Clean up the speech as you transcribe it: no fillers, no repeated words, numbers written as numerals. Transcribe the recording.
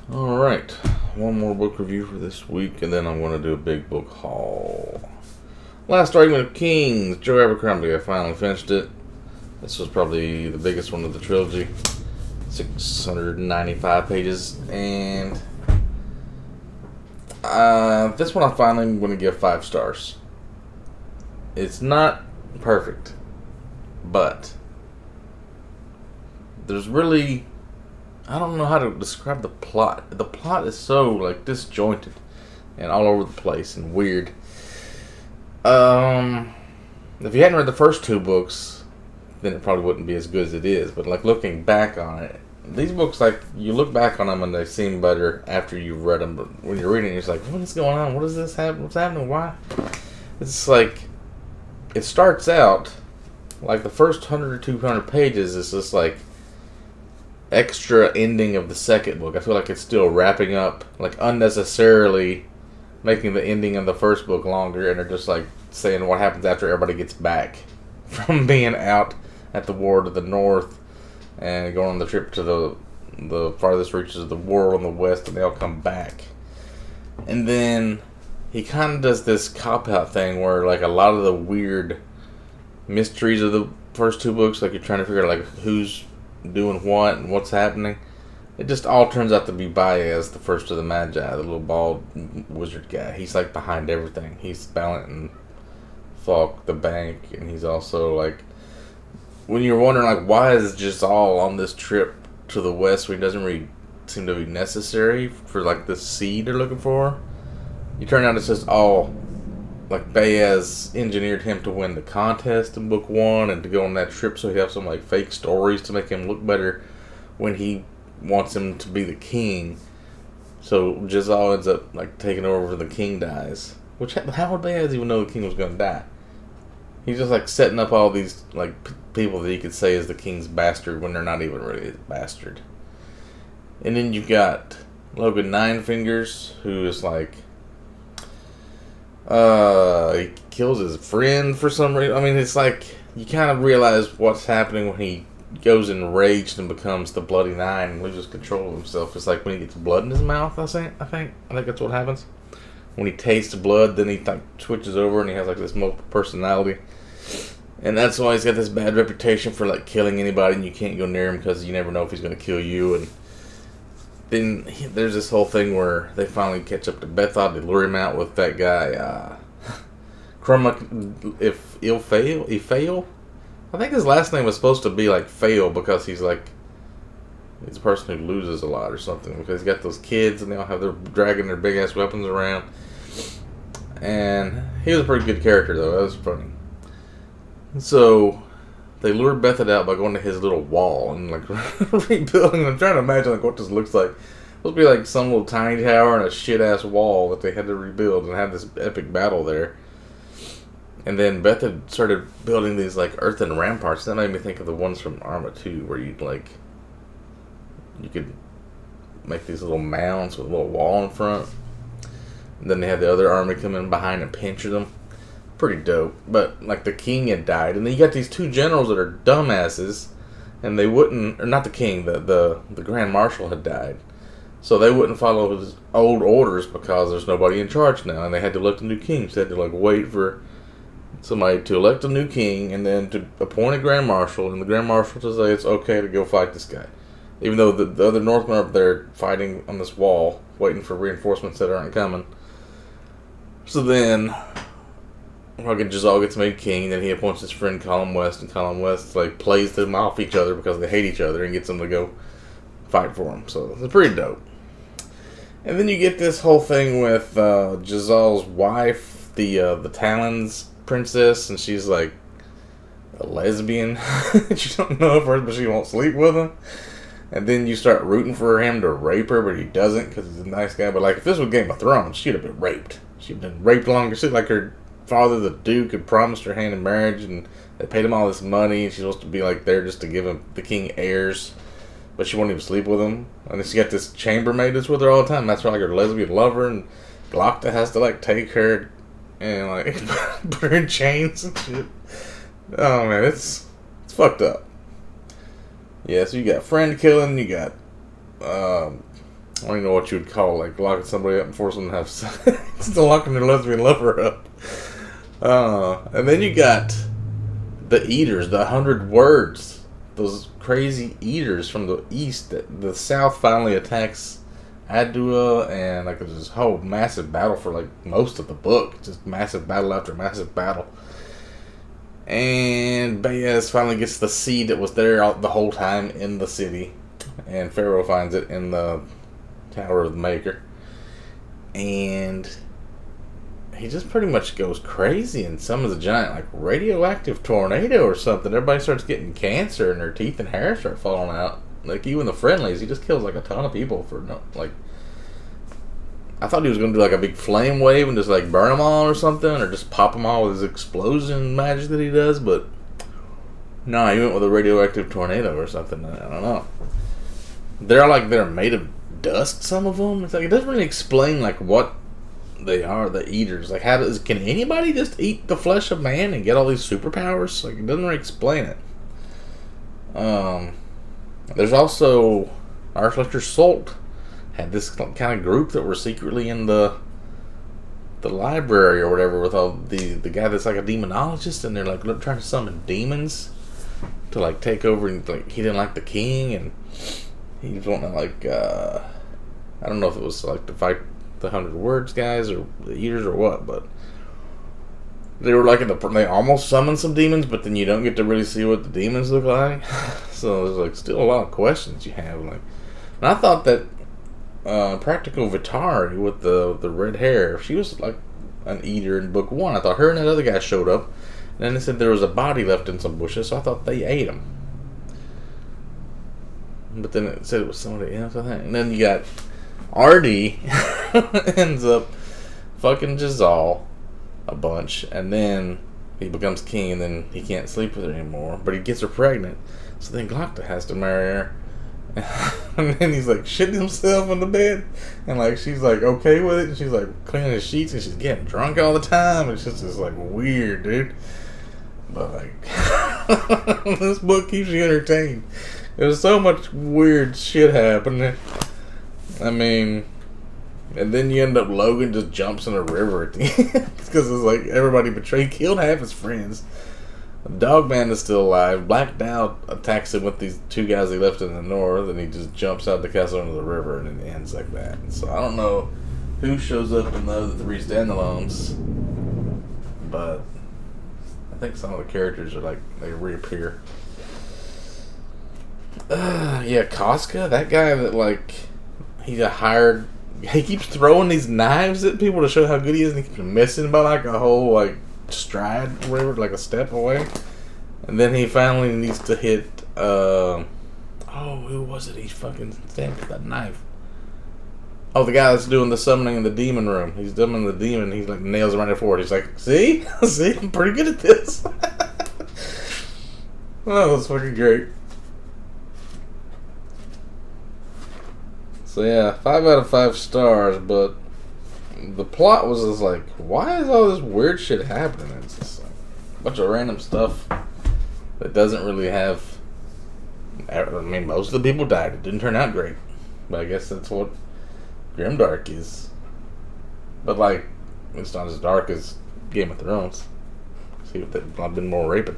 Alright, one more book review for this week, and then I'm going to do a big book haul. Last Argument of Kings, Joe Abercrombie. I finally finished it. This was probably the biggest one of the trilogy. 695 pages, and this one I finally am going to give 5 stars. It's not perfect, but there's really... I don't know how to describe the plot. The plot is so, disjointed and all over the place and weird. If you hadn't read the first 2 books, then it probably wouldn't be as good as it is. But, looking back on it, these books, you look back on them and they seem better after you've read them. But when you're reading it, it's like, what is going on? What is this happening? What's happening? Why? It's like, it starts out, the first 100 or 200 pages is just extra ending of the second book. I feel like it's still wrapping up, unnecessarily making the ending of the first book longer, and they're just saying what happens after everybody gets back from being out at the war to the north and going on the trip to the farthest reaches of the world in the west, and they all come back. And then he kind of does this cop-out thing where a lot of the weird mysteries of the first 2 books, you're trying to figure out who's doing what and what's happening. It just all turns out to be Baez, the first of the Magi, the little bald wizard guy. He's behind everything. He's balancing Falk, the bank, and he's also when you're wondering why is it just all on this trip to the west when it doesn't really seem to be necessary for the seed they're looking for. You turn out it's just all Baez engineered him to win the contest in book 1 and to go on that trip so he'd have some fake stories to make him look better when he wants him to be the king. So Jezal ends up taking over when the king dies. Which, how would Baez even know the king was going to die? He's just setting up all these people that he could say is the king's bastard when they're not even really a bastard. And then you've got Logan Ninefingers, who is he kills his friend for some reason. I mean, it's you kind of realize what's happening when he goes enraged and becomes the Bloody Nine and loses control of himself. It's when he gets blood in his mouth, I think that's what happens. When he tastes blood, then he switches over and he has this multiple personality. And that's why he's got this bad reputation for killing anybody, and you can't go near him because you never know if he's going to kill you. And then there's this whole thing where they finally catch up to Bethod. They lure him out with that guy, if he'll fail. I think his last name was supposed to be Fail because he's he's a person who loses a lot or something, because he's got those kids and they all have their dragging their big ass weapons around. And he was a pretty good character though. That was funny. So they lured Bethod out by going to his little wall and rebuilding. I'm trying to imagine what this looks like. It's supposed to be some little tiny tower and a shit ass wall that they had to rebuild and have this epic battle there. And then Bethod started building these earthen ramparts. That made me think of the ones from Arma 2 where you could make these little mounds with a little wall in front. And then they had the other army come in behind and pincher them. Pretty dope. But the king had died, and then you got these 2 generals that are dumbasses, and they wouldn't, or not the king, the Grand Marshal had died, so they wouldn't follow his old orders because there's nobody in charge now, and they had to elect a new king. So they had to wait for somebody to elect a new king, and then to appoint a Grand Marshal, and the Grand Marshal to say it's okay to go fight this guy, even though the other Northmen are up there fighting on this wall, waiting for reinforcements that aren't coming. So then fucking Jezal gets made king, then he appoints his friend Colin West, and Colin West plays them off each other because they hate each other and gets them to go fight for him. So it's pretty dope. And then you get this whole thing with Jezal's wife, the Talon's princess, and she's a lesbian. She don't know first, but she won't sleep with him. And then you start rooting for him to rape her, but he doesn't because he's a nice guy. But if this was Game of Thrones, she'd have been raped. She'd been raped longer. She's her father, the Duke, had promised her hand in marriage, and they paid him all this money, and she's supposed to be there just to give him the king heirs, but she won't even sleep with him. And then she got this chambermaid that's with her all the time. That's her lesbian lover, and Glocta has to take her and put her in chains and shit. Oh man, it's fucked up. Yeah, so you got friend killing, you got I don't even know what you would call, like, locking somebody up and forcing them to have sex. Still locking their lesbian lover up. And then you got the eaters, the 100 words. Those crazy eaters from the east. The south finally attacks Adua, and like there's this whole massive battle for like most of the book. Just massive battle after massive battle. And Baez finally gets the seed that was there the whole time in the city. And Pharaoh finds it in the Tower of the Maker. And he just pretty much goes crazy and summons a giant, like, radioactive tornado or something. Everybody starts getting cancer and their teeth and hair start falling out. Like, even the friendlies, he just kills, like, a ton of people for, no, like... I thought he was going to do, like, a big flame wave and just, like, burn them all or something, or just pop them all with his explosion magic that he does, but... No, he went with a radioactive tornado or something. I don't know. They're made of dust, some of them. It's like, it doesn't really explain, like, what they are, the eaters. Like, can anybody just eat the flesh of man and get all these superpowers? Like, it doesn't really explain it. There's also Archlector Salt had this kind of group that were secretly in the library or whatever with all the guy that's like a demonologist, and they're like trying to summon demons to like take over, and like he didn't like the king, and he was wanting to like I don't know if it was like to fight the 100 words guys or the eaters or what, but they were like they almost summoned some demons, but then you don't get to really see what the demons look like. So there's like still a lot of questions you have. Like, and I thought that Practical Vitari with the red hair, she was like an eater in book 1. I thought her and that other guy showed up, and then they said there was a body left in some bushes, so I thought they ate him. But then it said it was somebody else, I think. And then you got Artie ends up fucking Jazal a bunch, and then he becomes king, and then he can't sleep with her anymore, but he gets her pregnant, so then Glocta has to marry her. And then he's like shitting himself in the bed, and like she's like okay with it, and she's like cleaning his sheets, and she's getting drunk all the time. It's just like weird, dude. But like this book keeps you entertained. There's so much weird shit happening. I mean, and then you end up Logan just jumps in a river at the end because it's like everybody betrayed, killed half his friends. Dogman is still alive. Black Dow attacks him with these 2 guys he left in the north, and he just jumps out the castle into the river, and it ends like that. And so I don't know who shows up in the other 3 standalones, but I think some of the characters are like they reappear. Yeah, Casca, that guy that like he keeps throwing these knives at people to show how good he is, and he keeps missing by like a whole like stride or whatever, like a step away. And then he finally needs to hit who was it he fucking stabbed with that knife? Oh, the guy that's doing the summoning in the demon room. He's summoning the demon, he's like nails him right in the forehead. He's like, see? I'm pretty good at this. Oh, that's fucking great. So yeah, 5 out of 5 stars, but the plot was just like, why is all this weird shit happening? It's just like a bunch of random stuff that doesn't really have... I mean, most of the people died. It didn't turn out great. But I guess that's what grimdark is. But like, it's not as dark as Game of Thrones. See, if there'd been more raping.